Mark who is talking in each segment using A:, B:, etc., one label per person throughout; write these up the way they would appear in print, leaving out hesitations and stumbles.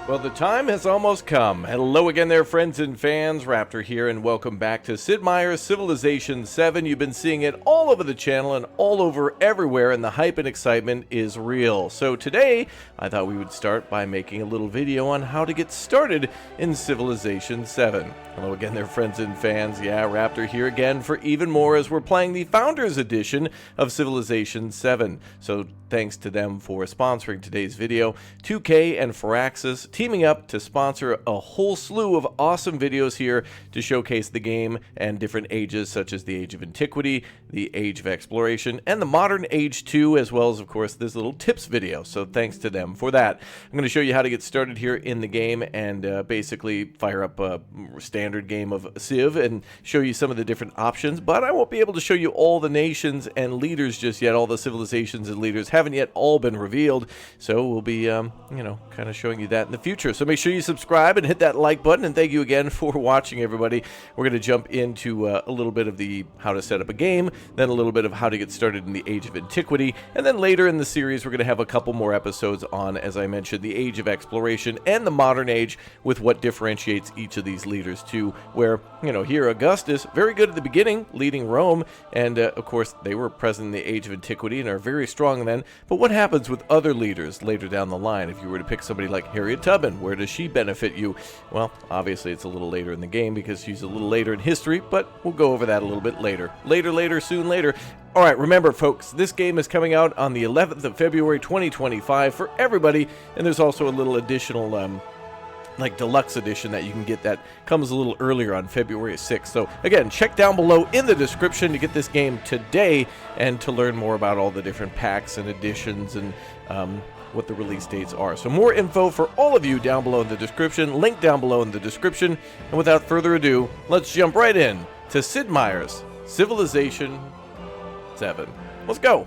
A: Well, the time has almost come. Hello again there, friends and fans. Raptor here, and welcome back to Sid Meier's Civilization 7. You've been seeing it all over the channel and all over everywhere, and the hype and excitement is real. So today, I thought we would start by making a little video on how to get started in Civilization 7. Hello again there, friends and fans. Yeah, Raptor here again for even more as we're playing the Founders Edition of Civilization 7. So thanks to them for sponsoring today's video. 2K and Firaxis teaming up to sponsor a whole slew of awesome videos here to showcase the game and different ages such as the Age of Antiquity, the Age of Exploration, and the Modern Age 2, as well as, of course, this little tips video. So thanks to them for that. I'm going to show you how to get started here in the game and basically fire up a standard game of Civ and show you some of the different options, but I won't be able to show you all the nations and leaders just yet. All the civilizations and leaders haven't yet all been revealed, so we'll be, kind of showing you that in the future. So make sure you subscribe and hit that like button, and thank you again for watching, everybody. We're going to jump into a little bit of the how to set up a game, then a little bit of how to get started in the Age of Antiquity, and then later in the series we're going to have a couple more episodes on, as I mentioned, the Age of Exploration and the Modern Age, with what differentiates each of these leaders too, where, here Augustus, very good at the beginning, leading Rome, and of course they were present in the Age of Antiquity and are very strong then, but what happens with other leaders later down the line? If you were to pick somebody like Harriet Tubman, where does she benefit you? Well, obviously it's a little later in the game because she's a little later in history, but we'll go over that a little bit later. Later, soon later. Alright, remember folks, this game is coming out on the 11th of February 2025 for everybody, and there's also a little additional deluxe edition that you can get that comes a little earlier on February 6th. So again, check down below in the description to get this game today and to learn more about all the different packs and editions and what the release dates are. So more info for all of you down below in the description, link down below in the description. And without further ado, let's jump right in to Sid Meier's Civilization 7. Let's go!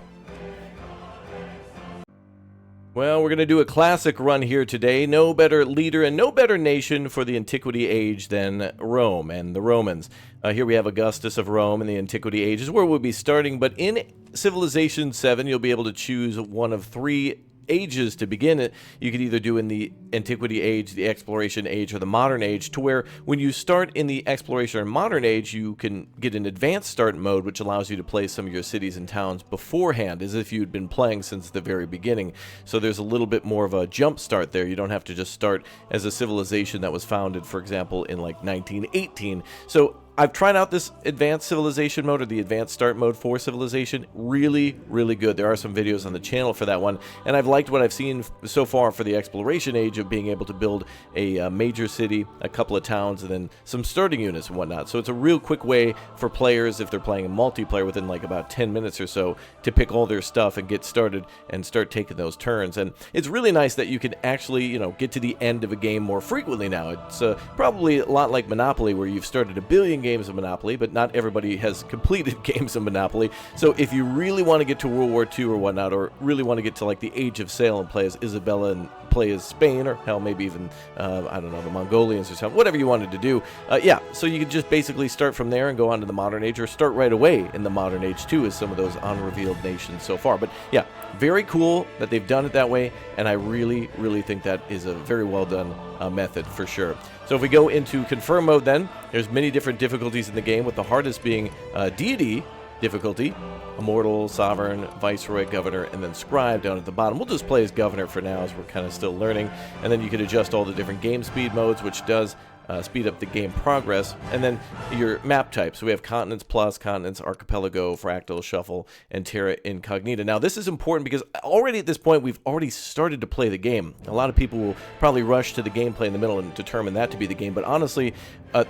A: Well, we're going to do a classic run here today. No better leader and no better nation for the Antiquity Age than Rome and the Romans. Here we have Augustus of Rome in the Antiquity Age is where we'll be starting, but in Civilization 7 you'll be able to choose one of three ages to begin it. You could either do in the Antiquity Age, the Exploration Age, or the Modern Age, to where when you start in the Exploration or Modern Age, you can get an advanced start mode, which allows you to play some of your cities and towns beforehand, as if you'd been playing since the very beginning. So there's a little bit more of a jump start there. You don't have to just start as a civilization that was founded, for example, in like 1918. So I've tried out this advanced civilization mode, or the advanced start mode for civilization. Really, really good. There are some videos on the channel for that one, and I've liked what I've seen so far for the exploration age of being able to build a major city, a couple of towns, and then some starting units and whatnot. So it's a real quick way for players, if they're playing a multiplayer within like about 10 minutes or so, to pick all their stuff and get started and start taking those turns. And it's really nice that you can actually, get to the end of a game more frequently now. It's probably a lot like Monopoly, where you've started a billion games of Monopoly, but not everybody has completed games of Monopoly. So if you really want to get to World War II or whatnot, or really want to get to like the Age of Sail and play as Isabella and play as Spain, or hell, maybe even, I don't know, the Mongolians or something, whatever you wanted to do, so you could just basically start from there and go on to the Modern Age, or start right away in the Modern Age too, as some of those unrevealed nations so far. But yeah, very cool that they've done it that way, and I really, really think that is a very well done method for sure. So if we go into confirm mode, then there's many different difficulties in the game, with the hardest being deity difficulty, immortal, sovereign, viceroy, governor, and then scribe down at the bottom. We'll just play as governor for now, as we're kind of still learning, and then you can adjust all the different game speed modes, which does speed up the game progress, and then your map types. So we have continents plus, continents, archipelago, fractal, shuffle, and terra incognita. Now this is important because already at this point we've already started to play the game. A lot of people will probably rush to the gameplay in the middle and determine that to be the game, but honestly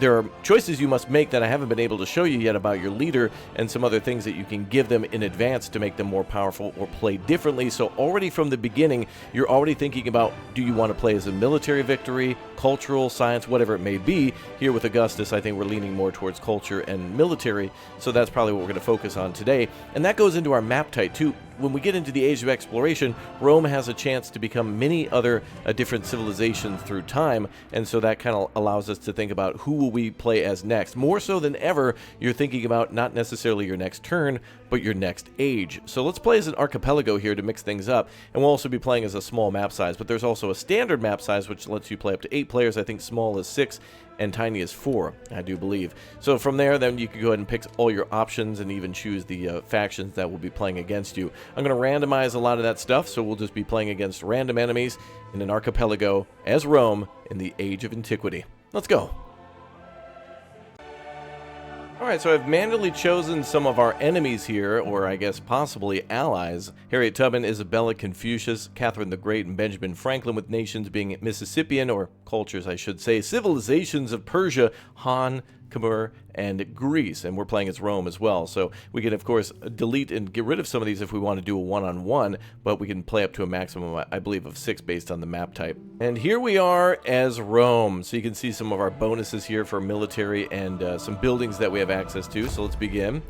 A: there are choices you must make that I haven't been able to show you yet about your leader, and some other things that you can give them in advance to make them more powerful or play differently. So already from the beginning you're already thinking about, do you want to play as a military victory, cultural, science, whatever it may be. Here with Augustus, I think we're leaning more towards culture and military, so that's probably what we're going to focus on today. And that goes into our map type too. when we get into the age of exploration, Rome has a chance to become many other different civilizations through time, and so that kind of allows us to think about who will we play as next. More so than ever, you're thinking about not necessarily your next turn, but your next age. So let's play as an archipelago here to mix things up, and we'll also be playing as a small map size, but there's also a standard map size which lets you play up to 8 players. I think small is 6 and tiny is 4, I do believe. So from there, then you can go ahead and pick all your options and even choose the factions that will be playing against you. I'm going to randomize a lot of that stuff, so we'll just be playing against random enemies in an archipelago as Rome in the Age of Antiquity. Let's go. Alright, so I've manually chosen some of our enemies here, or I guess possibly allies. Harriet Tubman, Isabella, Confucius, Catherine the Great, and Benjamin Franklin, with nations being Mississippian, or cultures I should say, civilizations of Persia, Han, Khmer, and Greece, and we're playing as Rome as well. So we can, of course, delete and get rid of some of these if we want to do a one-on-one, but we can play up to a maximum, I believe, of 6 based on the map type. And here we are as Rome. So you can see some of our bonuses here for military and some buildings that we have access to. So let's begin.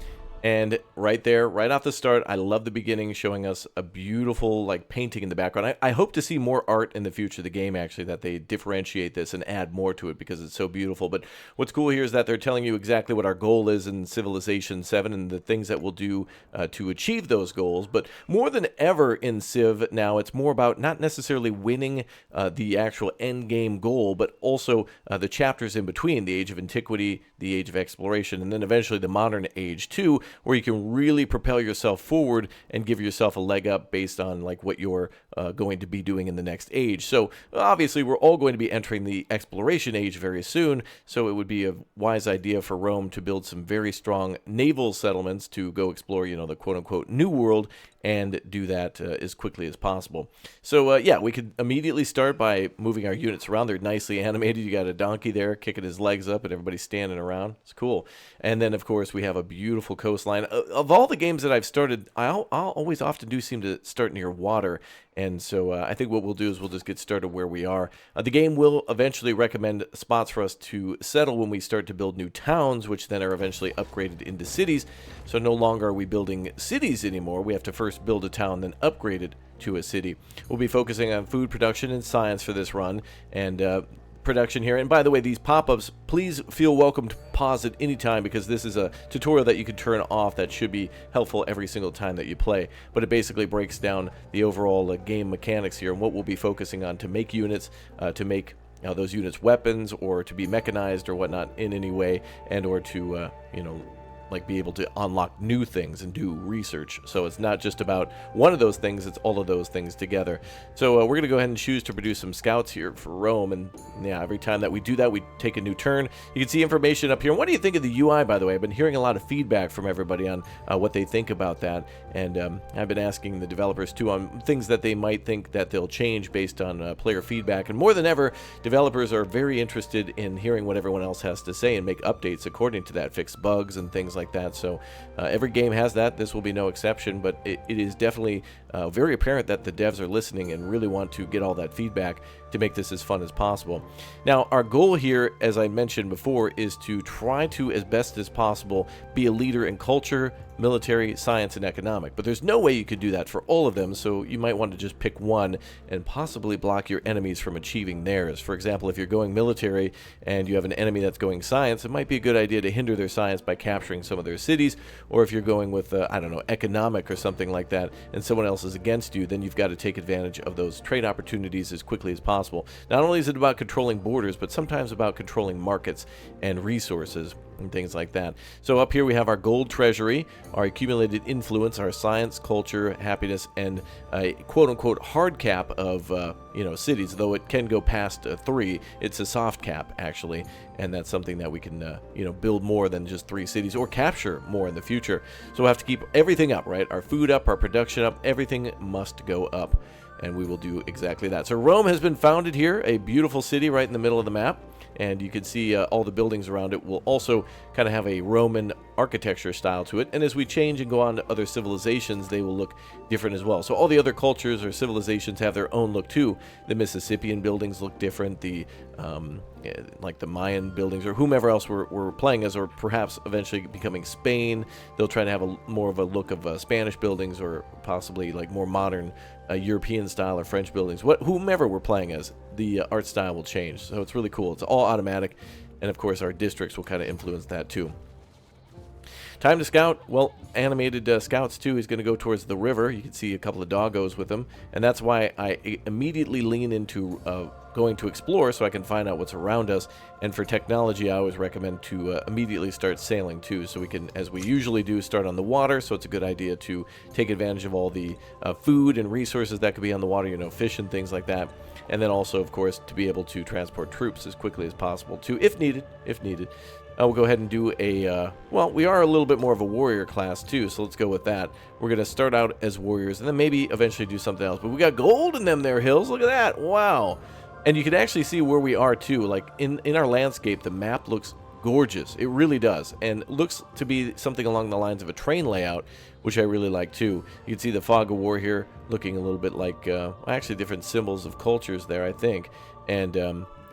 A: And right there, right off the start, I love the beginning showing us a beautiful like painting in the background. I hope to see more art in the future of the game, actually, that they differentiate this and add more to it because it's so beautiful. But what's cool here is that they're telling you exactly what our goal is in Civilization 7 and the things that we'll do to achieve those goals. But more than ever in Civ now, it's more about not necessarily winning the actual end game goal, but also the chapters in between, the Age of Antiquity, the Age of Exploration, and then eventually the Modern Age too, where you can really propel yourself forward and give yourself a leg up based on like what you're going to be doing in the next age. So obviously we're all going to be entering the exploration age very soon, so it would be a wise idea for Rome to build some very strong naval settlements to go explore, you know, the quote-unquote New World, and do that as quickly as possible. So yeah, we could immediately start by moving our units around. They're nicely animated. You got a donkey there kicking his legs up and everybody's standing around. It's cool. And then of course we have a beautiful coastline. Of all the games that I've started, I'll always often do seem to start near water. And so I think what we'll do is we'll just get started where we are. The game will eventually recommend spots for us to settle when we start to build new towns, which then are eventually upgraded into cities. So no longer are we building cities anymore. We have to first build a town, then upgrade it to a city. We'll be focusing on food production and science for this run, and production here. And by the way, these pop-ups, please feel welcome to pause at any time, because this is a tutorial that you can turn off that should be helpful every single time that you play. But it basically breaks down the overall game mechanics here and what we'll be focusing on to make units, to make those units weapons, or to be mechanized or whatnot in any way, and or to you know, like be able to unlock new things and do research. So it's not just about one of those things, it's all of those things together. So we're going to go ahead and choose to produce some scouts here for Rome, and yeah, every time that we do that, we take a new turn. You can see information up here. And what do you think of the UI, by the way? I've been hearing a lot of feedback from everybody on what they think about that, and I've been asking the developers too on things that they might think that they'll change based on player feedback. And more than ever, developers are very interested in hearing what everyone else has to say and make updates according to that, fix bugs and things like that. So every game has that. This will be no exception, but it is definitely very apparent that the devs are listening and really want to get all that feedback to make this as fun as possible. Now, our goal here, as I mentioned before, is to try to, as best as possible, be a leader in culture, military, science, and economic. But there's no way you could do that for all of them, so you might want to just pick one and possibly block your enemies from achieving theirs. For example, if you're going military and you have an enemy that's going science, it might be a good idea to hinder their science by capturing some of their cities. Or if you're going with, I don't know, economic or something like that, and someone else is against you, then you've got to take advantage of those trade opportunities as quickly as possible. Not only is it about controlling borders, but sometimes about controlling markets and resources and things like that. So up here we have our gold treasury, our accumulated influence, our science, culture, happiness, and a quote-unquote hard cap of you know, cities. Though it can go past 3, it's a soft cap actually, and that's something that we can you know, build more than just 3 cities, or capture more in the future. So we'll have to keep everything up, right? Our food up, our production up, everything must go up, and we will do exactly that. So Rome has been founded here, a beautiful city right in the middle of the map, and you can see all the buildings around it will also kind of have a Roman architecture style to it, and as we change and go on to other civilizations, they will look different as well. So all the other cultures or civilizations have their own look too. The Mississippian buildings look different, the like the Mayan buildings or whomever else we're playing as, or perhaps eventually becoming Spain. They'll try to have more of a look of Spanish buildings, or possibly like more modern European style or French buildings. Whomever we're playing as, the art style will change. So it's really cool. It's all automatic, and of course our districts will kind of influence that too. Time to scout. Well, animated scouts too is going to go towards the river. You can see a couple of doggos with them, and that's why I immediately lean into going to explore so I can find out what's around us. And for technology, I always recommend to immediately start sailing too, so we can, as we usually do, start on the water. So it's a good idea to take advantage of all the food and resources that could be on the water, you know, fish and things like that. And then also, of course, to be able to transport troops as quickly as possible too, if needed. We'll go ahead and do well, we are a little bit more of a warrior class too, so let's go with that. We're going to start out as warriors and then maybe eventually do something else. But we got gold in them there hills. Look at that. Wow. And you can actually see where we are too. Like in our landscape, the map looks gorgeous. It really does. And looks to be something along the lines of a train layout, which I really like too. You can see the fog of war here looking a little bit like actually different symbols of cultures there, I think. And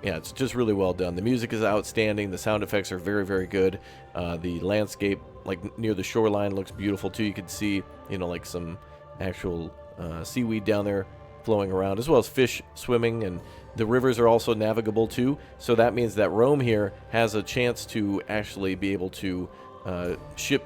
A: yeah, it's just really well done. The music is outstanding. The sound effects are very, very good. The landscape, like near the shoreline, looks beautiful too. You can see, you know, like some actual seaweed down there flowing around, as well as fish swimming, and the rivers are also navigable too. So that means that Rome here has a chance to actually be able to ship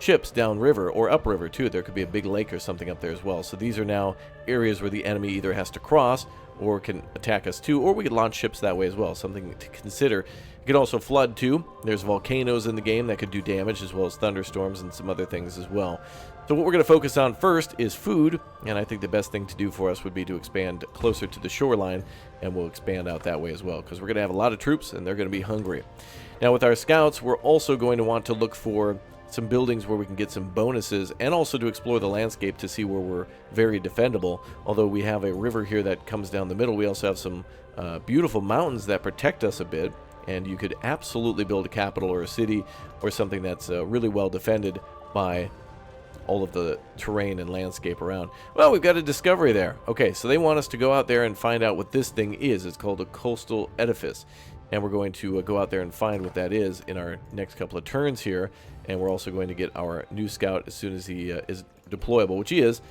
A: ships downriver or upriver too. There could be a big lake or something up there as well. So these are now areas where the enemy either has to cross or can attack us too, or we could launch ships that way as well. Something to consider. It could also flood too. There's volcanoes in the game that could do damage, as well as thunderstorms and some other things as well. So what we're going to focus on first is food, and I think the best thing to do for us would be to expand closer to the shoreline, and we'll expand out that way as well, because we're going to have a lot of troops and they're going to be hungry. Now with our scouts, we're also going to want to look for some buildings where we can get some bonuses, and also to explore the landscape to see where we're very defendable. Although we have a river here that comes down the middle, we also have some beautiful mountains that protect us a bit, and you could absolutely build a capital or a city or something that's really well defended by all of the terrain and landscape around. Well, we've got a discovery there. Okay, so they want us to go out there and find out what this thing is. It's called a coastal edifice, and we're going to go out there and find what that is in our next couple of turns here. And we're also going to get our new scout as soon as he is deployable, which he is,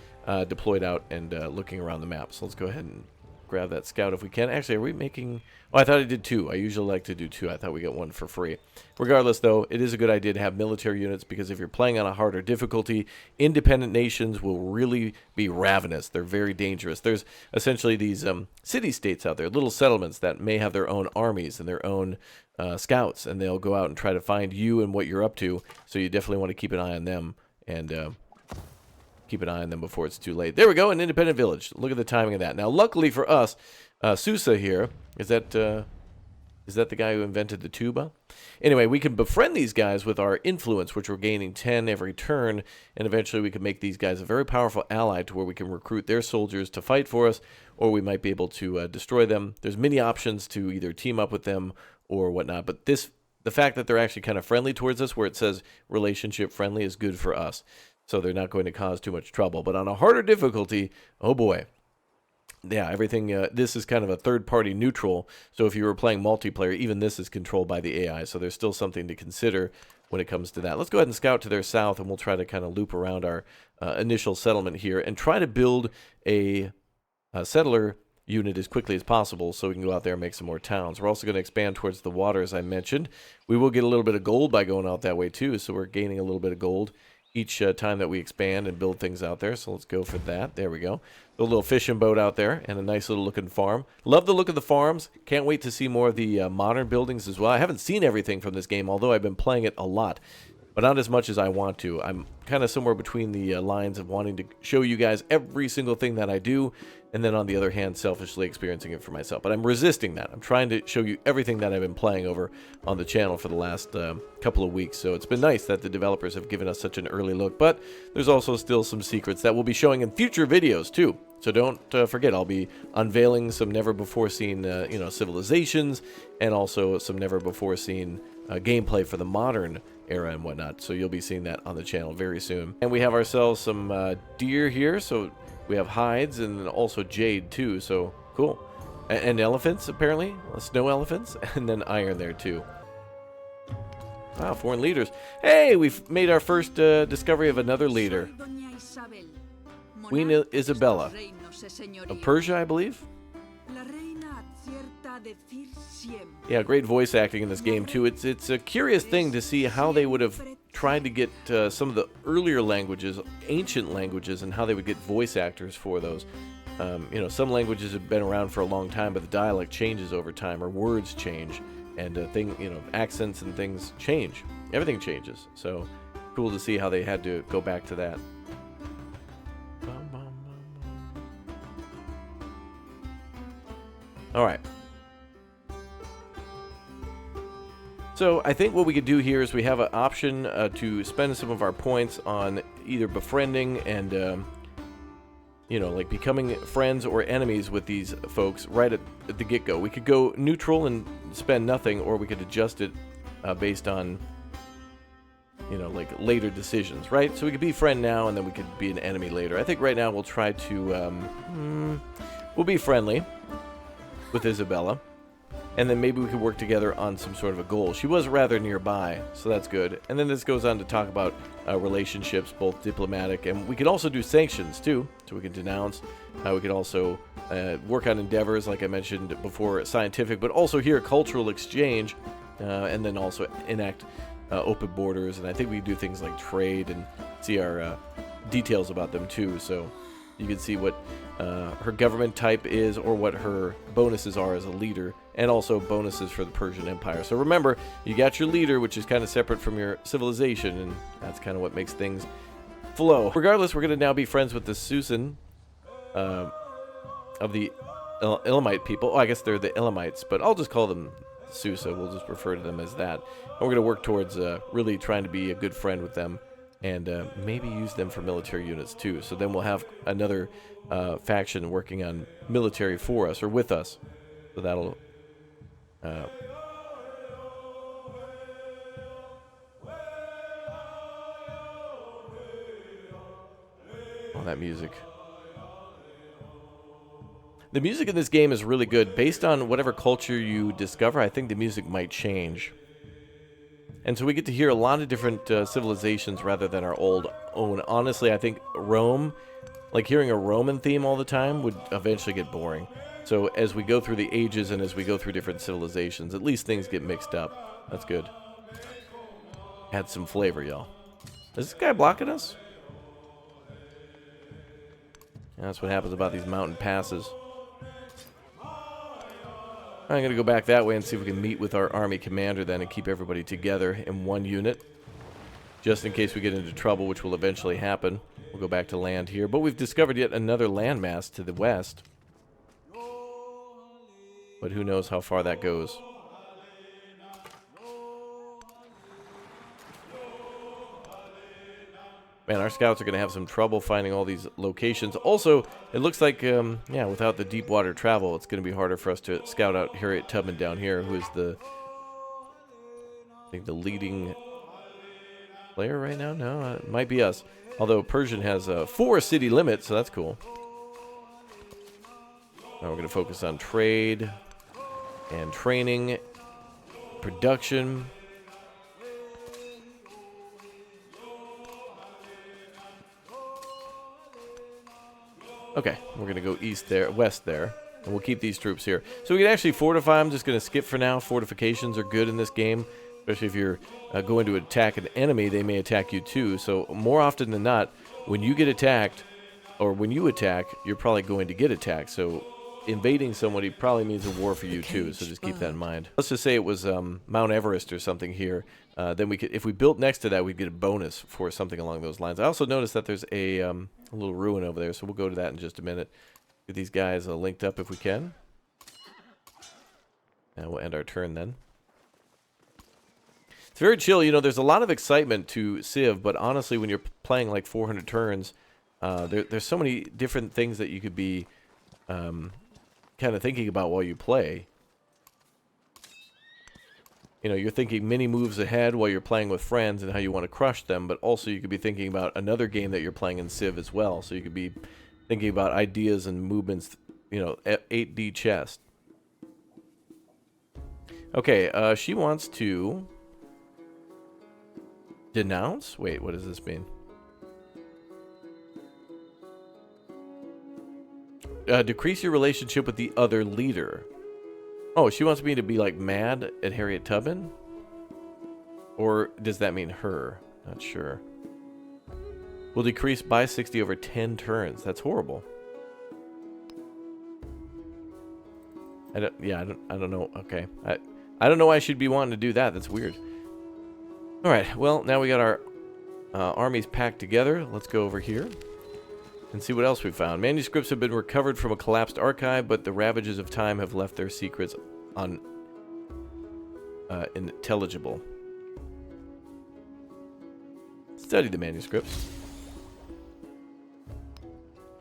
A: deployed out and looking around the map. So let's go ahead and grab that scout if we can. Actually, are we making... Oh, I thought I did two. I usually like to do two. I thought we got one for free. Regardless, though, it is a good idea to have military units, because if you're playing on a harder difficulty, independent nations will really be ravenous. They're very dangerous. There's essentially these city-states out there, little settlements that may have their own armies and their own scouts, and they'll go out and try to find you and what you're up to. So you definitely want to keep an eye on them, and keep an eye on them before it's too late. There we go, an independent village. Look at the timing of that. Now, luckily for us, Susa here, is that the guy who invented the tuba? Anyway, we can befriend these guys with our influence, which we're gaining 10 every turn, and eventually we can make these guys a very powerful ally to where we can recruit their soldiers to fight for us, or we might be able to destroy them. There's many options to either team up with them or whatnot, but the fact that they're actually kind of friendly towards us, where it says relationship friendly, is good for us. So they're not going to cause too much trouble. But on a harder difficulty, oh boy. Yeah, everything, this is kind of a third-party neutral, so if you were playing multiplayer, even this is controlled by the AI, so there's still something to consider when it comes to that. Let's go ahead and scout to their south, and we'll try to kind of loop around our initial settlement here, and try to build a settler unit as quickly as possible, so we can go out there and make some more towns. We're also going to expand towards the water, as I mentioned. We will get a little bit of gold by going out that way, too, so we're gaining a little bit of gold each time that we expand and build things out there. So let's go for that. There we go. A little fishing boat out there and a nice little looking farm. Love the look of the farms. Can't wait to see more of the modern buildings as well. I haven't seen everything from this game, although I've been playing it a lot, but not as much as I want to. I'm kind of somewhere between the lines of wanting to show you guys every single thing that I do, and then on the other hand, selfishly experiencing it for myself. But I'm resisting that. I'm trying to show you everything that I've been playing over on the channel for the last couple of weeks. So it's been nice that the developers have given us such an early look, but there's also still some secrets that we'll be showing in future videos too. So don't forget, I'll be unveiling some never-before-seen, civilizations, and also some never-before-seen gameplay for the modern era and whatnot. So you'll be seeing that on the channel very soon. And we have ourselves some deer here, so we have hides and also jade too. So cool. And elephants, apparently, snow elephants, and then iron there too. Wow, foreign leaders. Hey, we've made our first discovery of another leader. Queen Isabella of Persia, I believe. Yeah, great voice acting in this game too. It's a curious thing to see how they would have tried to get some of the earlier languages, ancient languages, and how they would get voice actors for those. Some languages have been around for a long time, but the dialect changes over time, or words change, and accents and things change. Everything changes. So cool to see how they had to go back to that. All right. So I think what we could do here is we have an option to spend some of our points on either befriending and, like becoming friends or enemies with these folks right at the get-go. We could go neutral and spend nothing, or we could adjust it based on, like later decisions, right? So we could be friend now, and then we could be an enemy later. I think right now we'll try to, we'll be friendly with Isabella, and then maybe we could work together on some sort of a goal. She was rather nearby, so that's good. And then this goes on to talk about relationships, both diplomatic, and we could also do sanctions too, so we can denounce. We could also work on endeavors, like I mentioned before, scientific, but also here cultural exchange, and then also enact open borders. And I think we could do things like trade and see our details about them too, so you can see what her government type is, or what her bonuses are as a leader, and also bonuses for the Persian Empire. So remember, you got your leader, which is kind of separate from your civilization, and that's kind of what makes things flow. Regardless, we're going to now be friends with the Susan of the Elamite people. Oh, I guess they're the Elamites, but I'll just call them Susa. We'll just refer to them as that. And we're going to work towards really trying to be a good friend with them, and maybe use them for military units too. So then we'll have another faction working on military for us, or with us. So that'll... oh, that music. The music in this game is really good. Based on whatever culture you discover, I think the music might change. And so we get to hear a lot of different civilizations rather than our own. Honestly, I think Rome, like hearing a Roman theme all the time, would eventually get boring. So as we go through the ages and as we go through different civilizations, at least things get mixed up. That's good. Add some flavor, y'all. Is this guy blocking us? Yeah, that's what happens about these mountain passes. I'm going to go back that way and see if we can meet with our army commander then and keep everybody together in one unit. Just in case we get into trouble, which will eventually happen. We'll go back to land here. But we've discovered yet another landmass to the west. But who knows how far that goes. Man, our scouts are going to have some trouble finding all these locations. Also, it looks like, without the deep water travel, it's going to be harder for us to scout out Harriet Tubman down here, who is I think the leading player right now? No, it might be us. Although Persian has a 4-city limit, so that's cool. Now we're going to focus on trade and training, production. Okay, we're going to go west there, and we'll keep these troops here. So we can actually fortify. I'm just going to skip for now. Fortifications are good in this game, especially if you're going to attack an enemy, they may attack you too. So more often than not, when you get attacked, or when you attack, you're probably going to get attacked. So invading somebody probably means a war for you too, so just keep that in mind. Let's just say it was Mount Everest or something here. Then we could, if we built next to that, we'd get a bonus for something along those lines. I also noticed that there's a little ruin over there, so we'll go to that in just a minute. Get these guys linked up if we can. And we'll end our turn then. It's very chill. You know, there's a lot of excitement to Civ, but honestly, when you're playing like 400 turns, There's so many different things that you could be kind of thinking about while you play. You know, you're thinking many moves ahead while you're playing with friends and how you want to crush them, but also you could be thinking about another game that you're playing in Civ as well. So you could be thinking about ideas and movements, you know, 8D chess. Okay, she wants to denounce? Wait, what does this mean? Decrease your relationship with the other leader. Oh, she wants me to be, like, mad at Harriet Tubman? Or does that mean her? Not sure. Will decrease by 60 over 10 turns. That's horrible. I don't know. Okay. I don't know why I should be wanting to do that. That's weird. Alright, well, now we got our armies packed together. Let's go over here and see what else we found. Manuscripts have been recovered from a collapsed archive, but the ravages of time have left their secrets unintelligible. Study the manuscripts.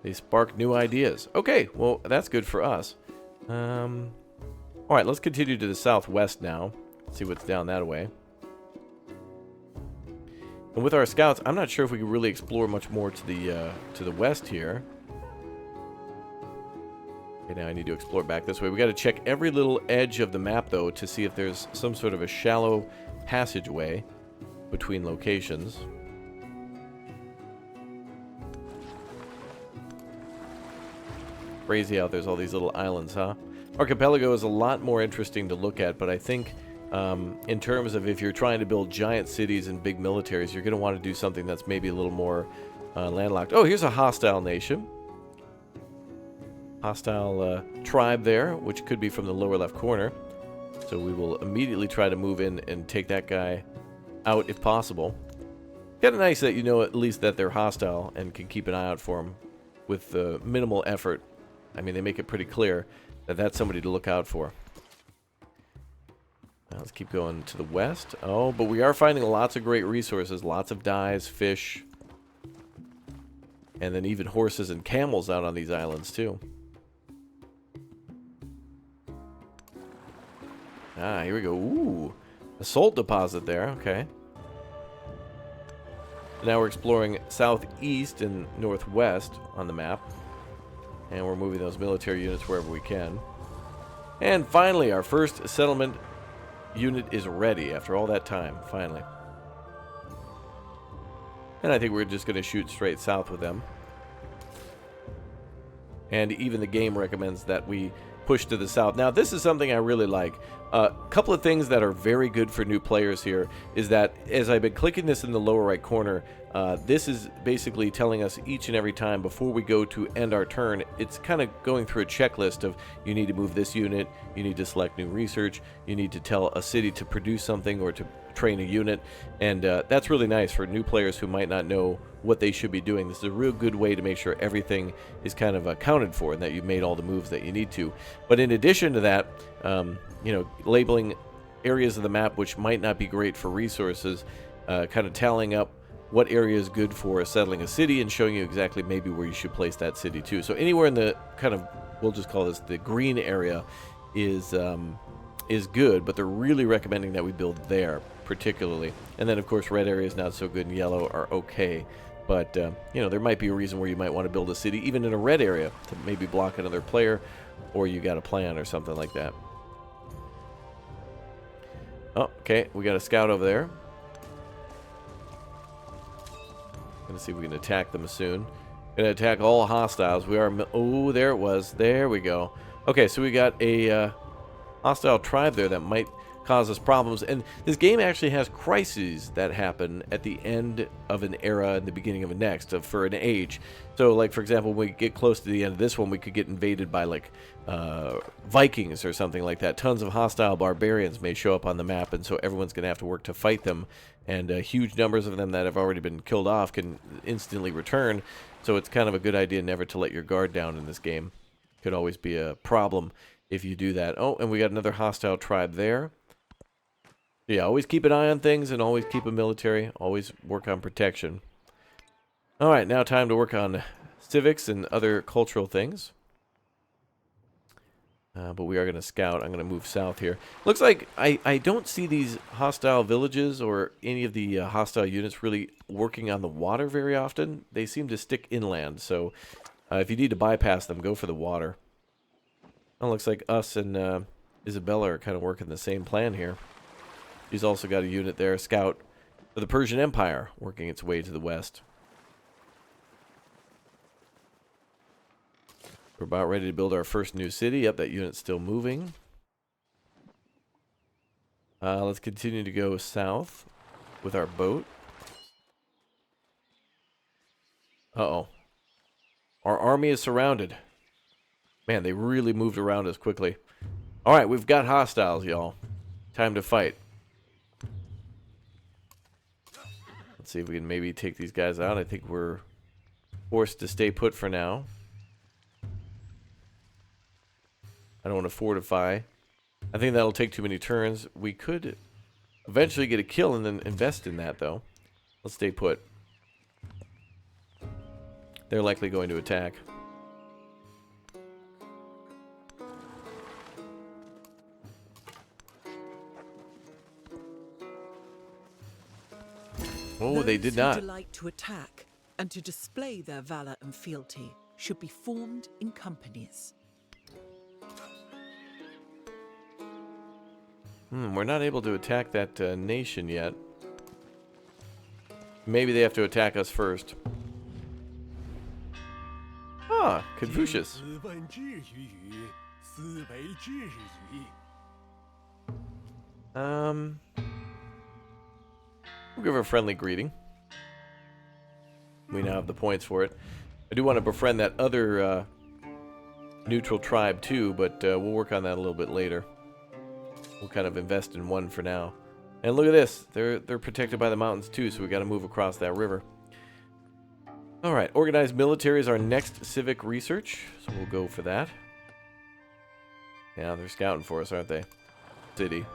A: They spark new ideas. Okay, well, that's good for us. Alright, let's continue to the southwest now. See what's down that way. And with our scouts, I'm not sure if we can really explore much more to the west here. Okay, now I need to explore back this way. We got to check every little edge of the map, though, to see if there's some sort of a shallow passageway between locations. Crazy out there's all these little islands, huh? Archipelago is a lot more interesting to look at, but I think in terms of if you're trying to build giant cities and big militaries, you're going to want to do something that's maybe a little more landlocked. Oh, here's a hostile nation. Hostile tribe there, which could be from the lower left corner. So we will immediately try to move in and take that guy out if possible. Kind of nice that you know at least that they're hostile and can keep an eye out for them with minimal effort. I mean, they make it pretty clear that that's somebody to look out for. Now let's keep going to the west. Oh, but we are finding lots of great resources. Lots of dyes, fish, and then even horses and camels out on these islands, too. Ah, here we go. Ooh, a salt deposit there. Okay. Now we're exploring southeast and northwest on the map. And we're moving those military units wherever we can. And finally, our first settlement unit is ready after all that time, finally. And I think we're just going to shoot straight south with them. And even the game recommends that we push to the south. Now, this is something I really like. A couple of things that are very good for new players here is that as I've been clicking this in the lower right corner, this is basically telling us each and every time before we go to end our turn, it's kind of going through a checklist of you need to move this unit, you need to select new research, you need to tell a city to produce something or to train a unit, and that's really nice for new players who might not know what they should be doing. This is a real good way to make sure everything is kind of accounted for and that you've made all the moves that you need to. But in addition to that, you know, labeling areas of the map which might not be great for resources, kind of tallying up what area is good for settling a city and showing you exactly maybe where you should place that city too. So anywhere in the kind of, we'll just call this the green area is good, but they're really recommending that we build there particularly. And then of course red area is not so good and yellow are okay. But you know, there might be a reason where you might want to build a city even in a red area to maybe block another player, or you got a plan or something like that. Oh, okay, we got a scout over there. Gonna see if we can attack them soon. Gonna attack all hostiles. We are. Oh, there it was. There we go. Okay, so we got a hostile tribe there that might cause us problems. And this game actually has crises that happen at the end of an era and the beginning of a next for an age. So, like, for example, when we get close to the end of this one, we could get invaded by, like, Vikings or something like that. Tons of hostile barbarians may show up on the map, and so everyone's going to have to work to fight them. And huge numbers of them that have already been killed off can instantly return. So it's kind of a good idea never to let your guard down in this game. Could always be a problem if you do that. Oh, and we got another hostile tribe there. Yeah, always keep an eye on things and always keep a military. Always work on protection. All right, now time to work on civics and other cultural things. But we are going to scout. I'm going to move south here. Looks like I don't see these hostile villages or any of the hostile units really working on the water very often. They seem to stick inland, so if you need to bypass them, go for the water. It looks like us and Isabella are kind of working the same plan here. She's also got a unit there, a scout for the Persian Empire, working its way to the west. We're about ready to build our first new city. Yep, that unit's still moving. Let's continue to go south with our boat. Uh-oh. Our army is surrounded. Man, they really moved around us quickly. All right, we've got hostiles, y'all. Time to fight. Let's see if we can maybe take these guys out. I think we're forced to stay put for now. I don't want to fortify. I think that'll take too many turns. We could eventually get a kill and then invest in that, though. Let's stay put. They're likely going to attack. Oh, they did not.
B: Those who delight to attack and to display their valor and fealty should be formed in companies.
A: We're not able to attack that nation yet. Maybe they have to attack us first. Ah, Confucius. We'll give her a friendly greeting. We now have the points for it. I do want to befriend that other neutral tribe too, but we'll work on that a little bit later. We'll kind of invest in one for now. And look at this. They're protected by the mountains too, so we got to move across that river. All right, organized military is our next civic research, so we'll go for that. Yeah, they're scouting for us, aren't they? City.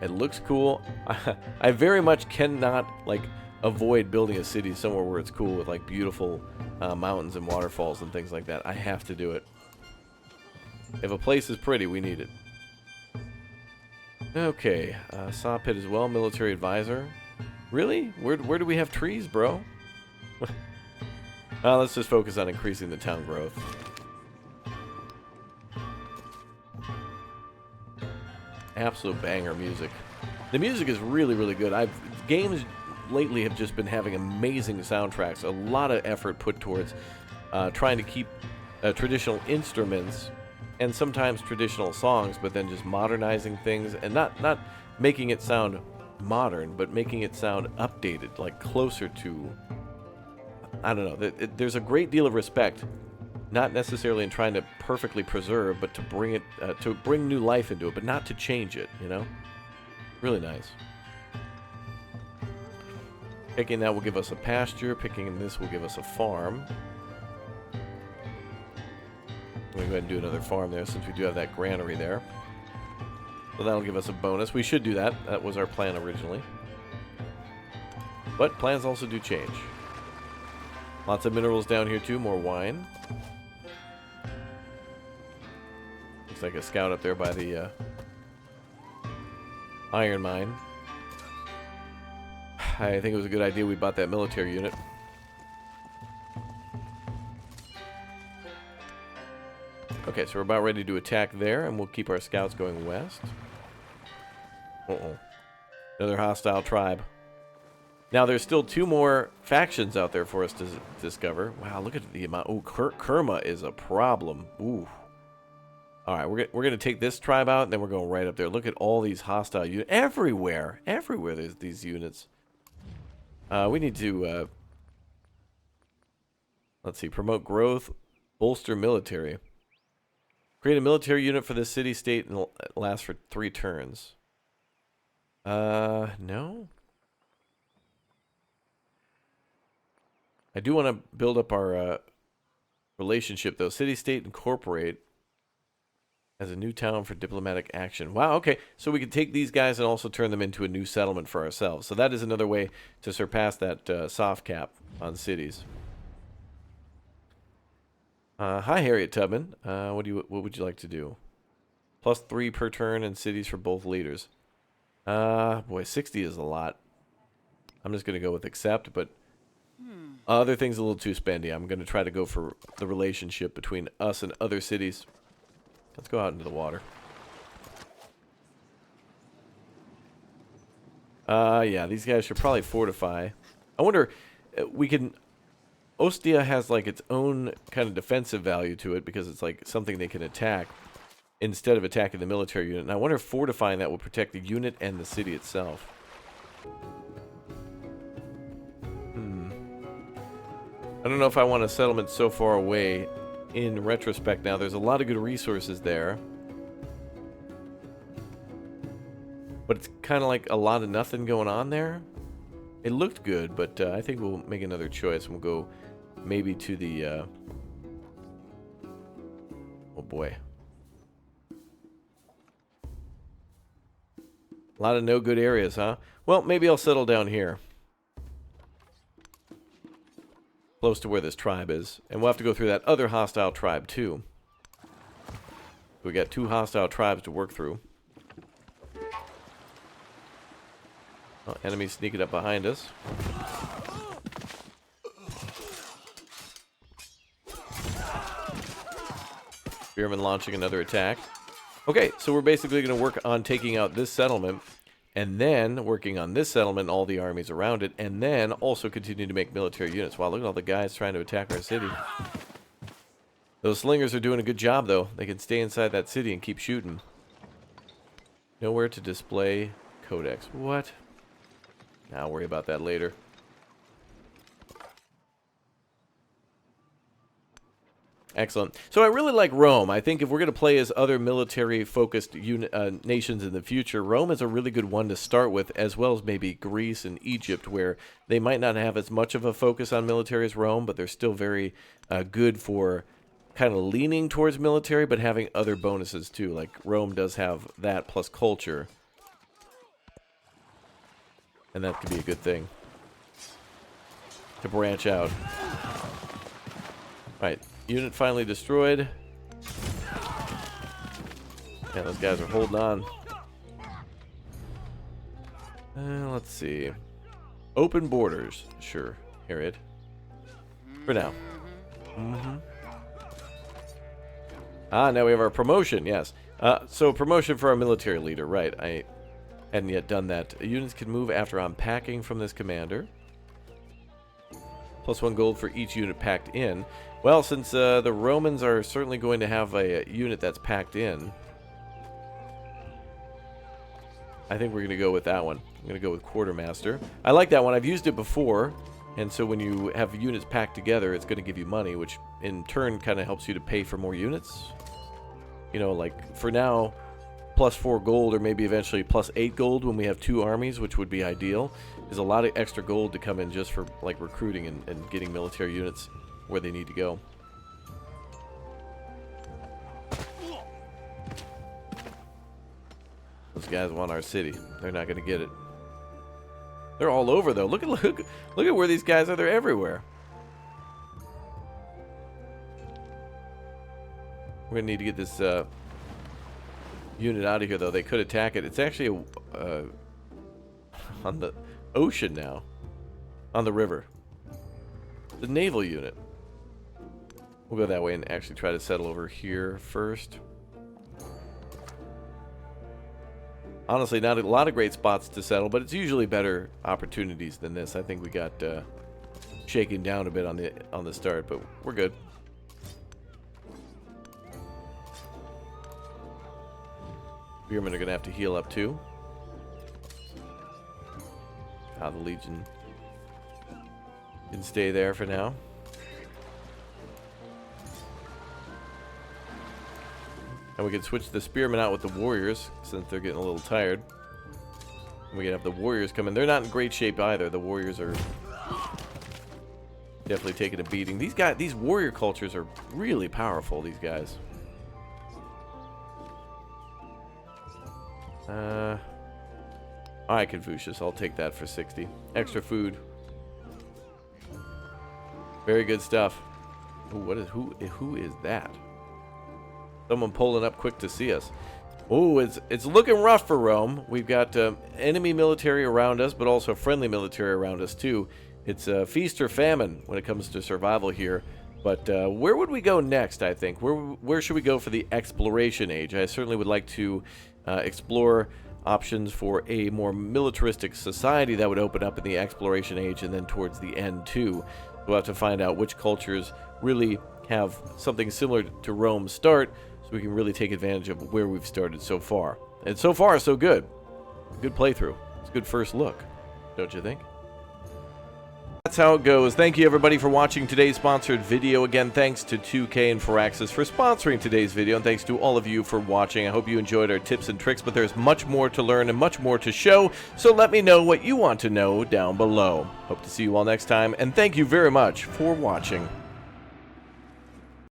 A: It looks cool. I very much cannot avoid building a city somewhere where it's cool with beautiful mountains and waterfalls and things like that. I have to do it. If a place is pretty, we need it. Okay, saw pit as well, military advisor. Really? Where do we have trees, bro? Let's just focus on increasing the town growth. Absolute banger music. The music is really, really good. Games lately have just been having amazing soundtracks. A lot of effort put towards trying to keep traditional instruments and sometimes traditional songs, but then just modernizing things and not making it sound modern, but making it sound updated, closer to, I don't know. There's a great deal of respect, not necessarily in trying to perfectly preserve, but to bring it, to bring new life into it, but not to change it, you know? Really nice. Picking that will give us a pasture. Picking this will give us a farm. We'll go ahead and do another farm there since we do have that granary there. So that'll give us a bonus. We should do that. That was our plan originally. But plans also do change. Lots of minerals down here too. More wine. Looks like a scout up there by the iron mine. I think it was a good idea we bought that military unit. Okay, so we're about ready to attack there, and we'll keep our scouts going west. Uh-oh. Another hostile tribe. Now, there's still 2 more factions out there for us to discover. Wow, look at the amount. Oh, Kerma is a problem. Ooh. All right, we're going to take this tribe out, and then we're going right up there. Look at all these hostile units. Everywhere. Everywhere there's these units. We need to, let's see, promote growth, bolster military. Create a military unit for the city-state and last for 3 turns. No. I do want to build up our relationship, though. City-state incorporate. As a new town for diplomatic action. Wow, okay. So we can take these guys and also turn them into a new settlement for ourselves. So that is another way to surpass that soft cap on cities. Hi, Harriet Tubman. What would you like to do? +3 per turn in cities for both leaders. Boy, 60 is a lot. I'm just going to go with accept, but other things a little too spendy. I'm going to try to go for the relationship between us and other cities. Let's go out into the water. Yeah, these guys should probably fortify. I wonder, we can... Ostia has, like, its own kind of defensive value to it because it's, like, something they can attack instead of attacking the military unit. And I wonder if fortifying that will protect the unit and the city itself. I don't know if I want a settlement so far away. In retrospect now, there's a lot of good resources there. But it's kind of like a lot of nothing going on there. It looked good, but I think we'll make another choice. We'll go maybe to the... oh boy. A lot of no good areas, huh? Well, maybe I'll settle down here. Close to where this tribe is. And we'll have to go through that other hostile tribe, too. We got 2 hostile tribes to work through. Oh, enemies sneaking up behind us. Spearman launching another attack. Okay, so we're basically going to work on taking out this settlement, and then working on this settlement, all the armies around it, and then also continue to make military units. Wow, look at all the guys trying to attack our city. Those slingers are doing a good job, though. They can stay inside that city and keep shooting. Nowhere to display codex. What? I'll worry about that later. Excellent. So I really like Rome. I think if we're going to play as other military-focused nations in the future, Rome is a really good one to start with, as well as maybe Greece and Egypt, where they might not have as much of a focus on military as Rome, but they're still very good for kind of leaning towards military, but having other bonuses too. Like Rome does have that plus culture. And that could be a good thing to branch out. Right, unit finally destroyed. Yeah, those guys are holding on. Let's see. Open borders. Sure, Harriet. For now. Ah, now we have our promotion, yes. So promotion for our military leader, right. I hadn't yet done that. Units can move after unpacking from this commander. +1 gold for each unit packed in. Well, since the Romans are certainly going to have a unit that's packed in, I think we're going to go with that one. I'm going to go with Quartermaster. I like that one. I've used it before, and so when you have units packed together, it's going to give you money, which in turn kind of helps you to pay for more units. You know, like for now, +4 gold, or maybe eventually +8 gold when we have 2 armies, which would be ideal. There's a lot of extra gold to come in just for like recruiting and getting military units where they need to go. Those guys want our city. They're not going to get it. They're all over though. Look at where these guys are. They're everywhere. We're going to need to get this unit out of here though. They could attack it. It's actually on the ocean now. On the river. The naval unit. We'll go that way and actually try to settle over here first. Honestly, not a lot of great spots to settle, but it's usually better opportunities than this. I think we got shaken down a bit on the start, but we're good. Spearmen are going to have to heal up too. The Legion can stay there for now. And we can switch the Spearmen out with the Warriors, since they're getting a little tired. And we can have the Warriors come in. They're not in great shape either. The Warriors are definitely taking a beating. These Warrior cultures are really powerful, these guys. All right, Confucius, I'll take that for 60. Extra food. Very good stuff. Ooh, who is that? Someone pulling up quick to see us. Oh, it's looking rough for Rome. We've got enemy military around us, but also friendly military around us too. It's feast or famine when it comes to survival here. But where would we go next, I think? Where should we go for the exploration age? I certainly would like to explore options for a more militaristic society that would open up in the exploration age and then towards the end too. We'll have to find out which cultures really have something similar to Rome's start so we can really take advantage of where we've started so far. And so far, so good. Good playthrough. It's a good first look, don't you think? That's how it goes. Thank you everybody for watching today's sponsored video. Again, thanks to 2K and Firaxis for sponsoring today's video, and thanks to all of you for watching. I hope you enjoyed our tips and tricks, but there's much more to learn and much more to show, so let me know what you want to know down below. Hope to see you all next time, and thank you very much for watching.